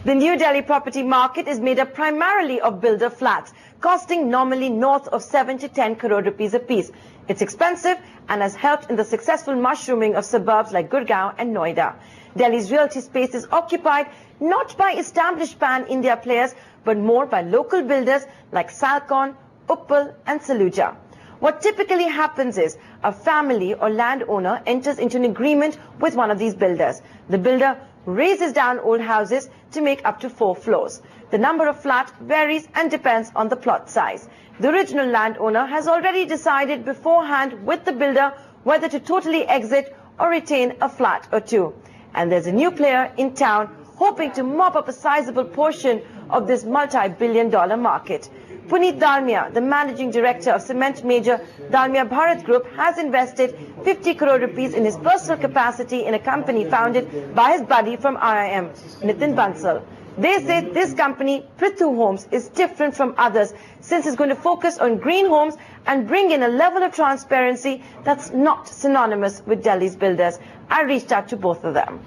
The New Delhi property market is made up primarily of builder flats, costing normally north of 7 to 10 crore rupees a piece. It's expensive and has helped in the successful mushrooming of suburbs like Gurgaon and Noida. Delhi's realty space is occupied not by established pan-India players, but more by local builders like Salcon, Uppal and Saluja. What typically happens is a family or landowner enters into an agreement with one of these builders. The builder raises down old houses to make up to 4 floors. The number of flats varies and depends on the plot size. The original landowner has already decided beforehand with the builder whether to totally exit or retain a flat or two. And there's a new player in town hoping to mop up a sizable portion of this multi-billion-dollar market. Puneet Dalmia, the managing director of cement major Dalmia Bharat Group, has invested 50 crore rupees in his personal capacity in a company founded by his buddy from IIM, Nitin Bansal. They say this company, Prithu Homes, is different from others since it's going to focus on green homes and bring in a level of transparency that's not synonymous with Delhi's builders. I reached out to both of them.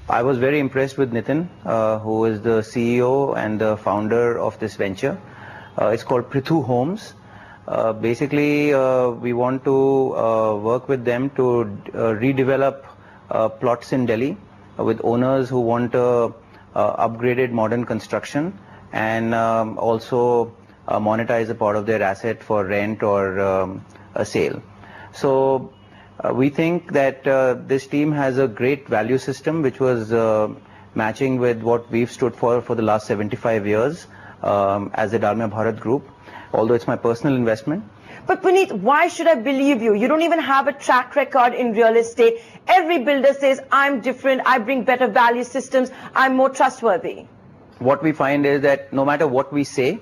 I was very impressed with Nitin, who is the CEO and the founder of this venture. It's called Prithu Homes. Basically, we want to work with them to redevelop plots in Delhi with owners who want upgraded modern construction and also monetize a part of their asset for rent or a sale. So we think that this team has a great value system which was matching with what we've stood for the last 75 years. As a Dalmia Bharat Group, although it's my personal investment. But Puneet, why should I believe you? You don't even have a track record in real estate. Every builder says, I'm different, I bring better value systems, I'm more trustworthy. What we find is that no matter what we say,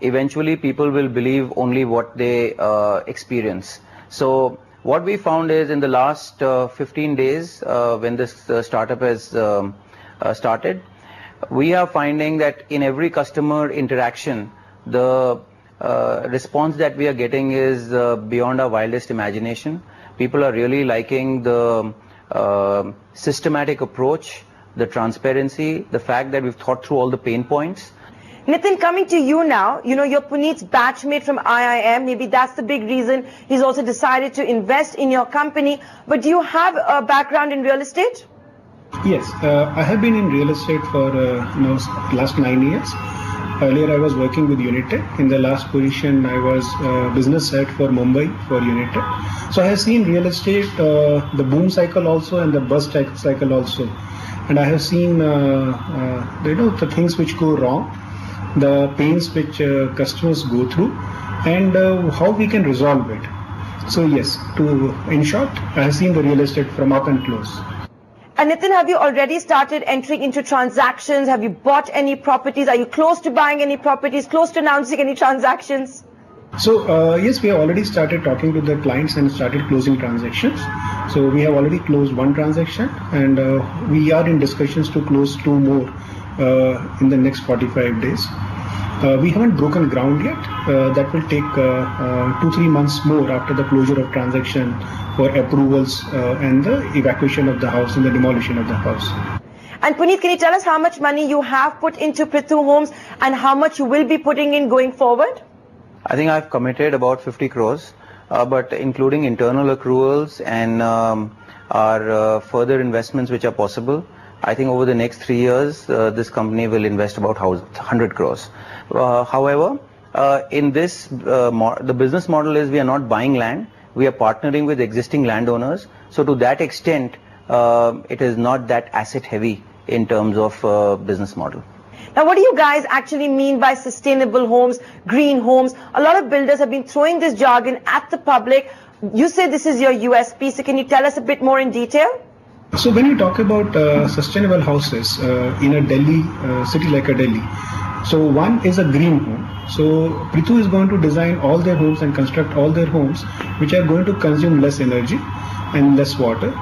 eventually people will believe only what they experience. So what we found is in the last 15 days, when this startup has started, we are finding that in every customer interaction, the response that we are getting is beyond our wildest imagination. People are really liking the systematic approach, the transparency, the fact that we've thought through all the pain points. Nitin, coming to you now, you know, you're Puneet's batchmate from IIM. Maybe that's the big reason he's also decided to invest in your company. But do you have a background in real estate? Yes, I have been in real estate for last 9 years. Earlier I was working with Unitech. In the last position I was business head for Mumbai for Unitech. So I have seen real estate, the boom cycle also and the bust cycle also. And I have seen the things which go wrong, the pains which customers go through, and how we can resolve it. So yes, in short, I have seen the real estate from up and close. And Nitin, have you already started entering into transactions? Have you bought any properties? Are you close to buying any properties, close to announcing any transactions? So yes, we have already started talking to the clients and started closing transactions. So we have already closed 1 transaction and we are in discussions to close 2 more in the next 45 days. We haven't broken ground yet. That will take 2-3 months more after the closure of transaction for approvals and the evacuation of the house and the demolition of the house. And Puneet, can you tell us how much money you have put into Prithu Homes and how much you will be putting in going forward? I think I've committed about 50 crores, but including internal accruals and our further investments which are possible, I think over the next 3 years, this company will invest about 100 crores. However, in this, the business model is we are not buying land, we are partnering with existing landowners. So to that extent, it is not that asset heavy in terms of business model. Now, what do you guys actually mean by sustainable homes, green homes? A lot of builders have been throwing this jargon at the public. You say this is your USP, so can you tell us a bit more in detail? So when you talk about sustainable houses in a Delhi, city like a Delhi, so one is a green home. So Prithu is going to design all their homes and construct all their homes which are going to consume less energy and less water.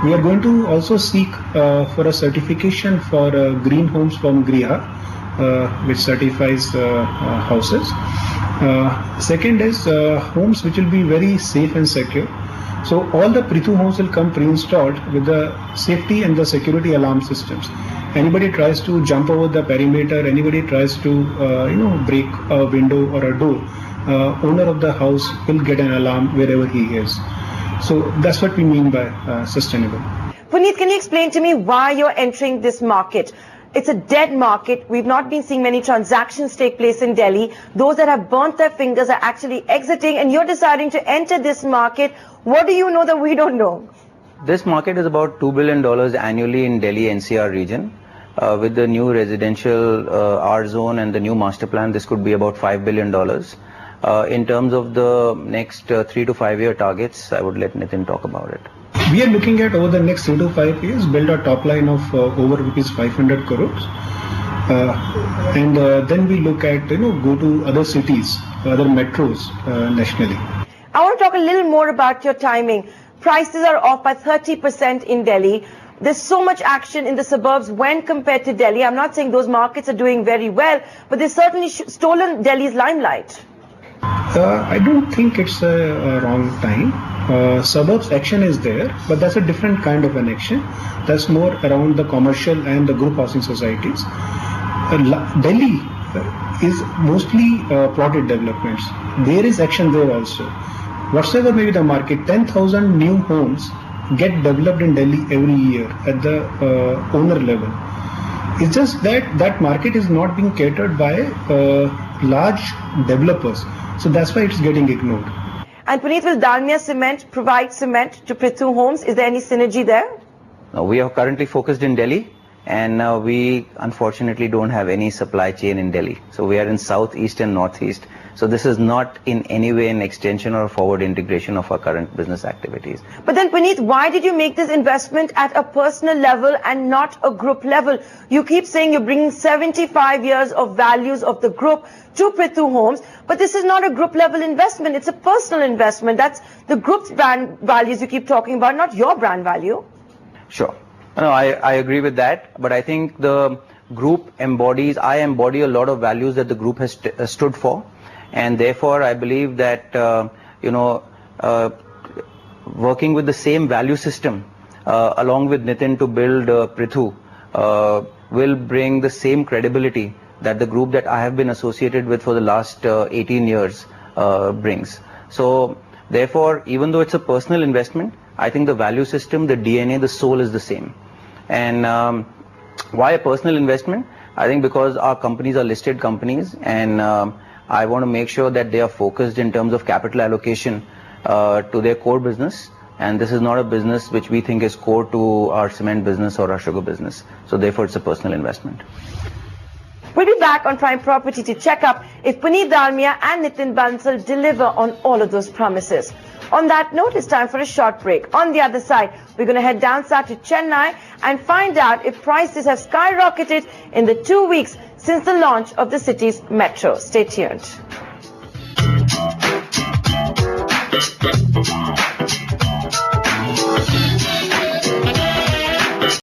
We are going to also seek for a certification for green homes from GRIHA, which certifies houses. Second is homes which will be very safe and secure. So all the Prithu homes will come pre-installed with the safety and the security alarm systems. Anybody tries to jump over the perimeter, anybody tries to break a window or a door, owner of the house will get an alarm wherever he is. So that's what we mean by sustainable. Puneet, can you explain to me why you're entering this market? It's a dead market. We've not been seeing many transactions take place in Delhi. Those that have burnt their fingers are actually exiting, and you're deciding to enter this market. What do you know that we don't know? This market is about $2 billion annually in Delhi NCR region. With the new residential R zone and the new master plan, this could be about $5 billion. In terms of the next 3 to 5 year targets, I would let Nitin talk about it. We are looking at over the next 3 to 5 years build a top line of over rupees 500 crores, and then we look at go to other cities, other metros nationally. I want to talk a little more about your timing. Prices are off by 30% in Delhi. There's so much action in the suburbs when compared to Delhi. I'm not saying those markets are doing very well, but they've certainly stolen Delhi's limelight. I don't think it's a wrong time. Suburbs action is there, but that's a different kind of an action. That's more around the commercial and the group housing societies. Delhi is mostly plotted developments. There is action there also. Whatsoever may be the market, 10,000 new homes get developed in Delhi every year at the owner level. It's just that that market is not being catered by large developers. So that's why it's getting ignored. And Puneet, will Dalmia Cement provide cement to Prithu Homes? Is there any synergy there? No, we are currently focused in Delhi, and we unfortunately don't have any supply chain in Delhi. So we are in south, east and northeast. So this is not in any way an extension or forward integration of our current business activities. But then Puneet, why did you make this investment at a personal level and not a group level? You keep saying you're bringing 75 years of values of the group to Prithu Homes, but this is not a group level investment. It's a personal investment. That's the group's brand values you keep talking about, not your brand value. Sure. No, I agree with that, but I think the group embodies, I embody a lot of values that the group has stood for. And therefore, I believe that, working with the same value system, along with Nitin to build Prithu, will bring the same credibility that the group that I have been associated with for the last 18 years brings. So, therefore, even though it's a personal investment, I think the value system, the DNA, the soul is the same. And why a personal investment? I think because our companies are listed companies, and I want to make sure that they are focused in terms of capital allocation to their core business, and this is not a business which we think is core to our cement business or our sugar business. So therefore it's a personal investment. We'll be back on Prime Property to check up if Puneet Dalmia and Nitin Bansal deliver on all of those promises. On that note, it's time for a short break. On the other side, we're going to head down south to Chennai and find out if prices have skyrocketed in the 2 weeks since the launch of the city's metro. Stay tuned.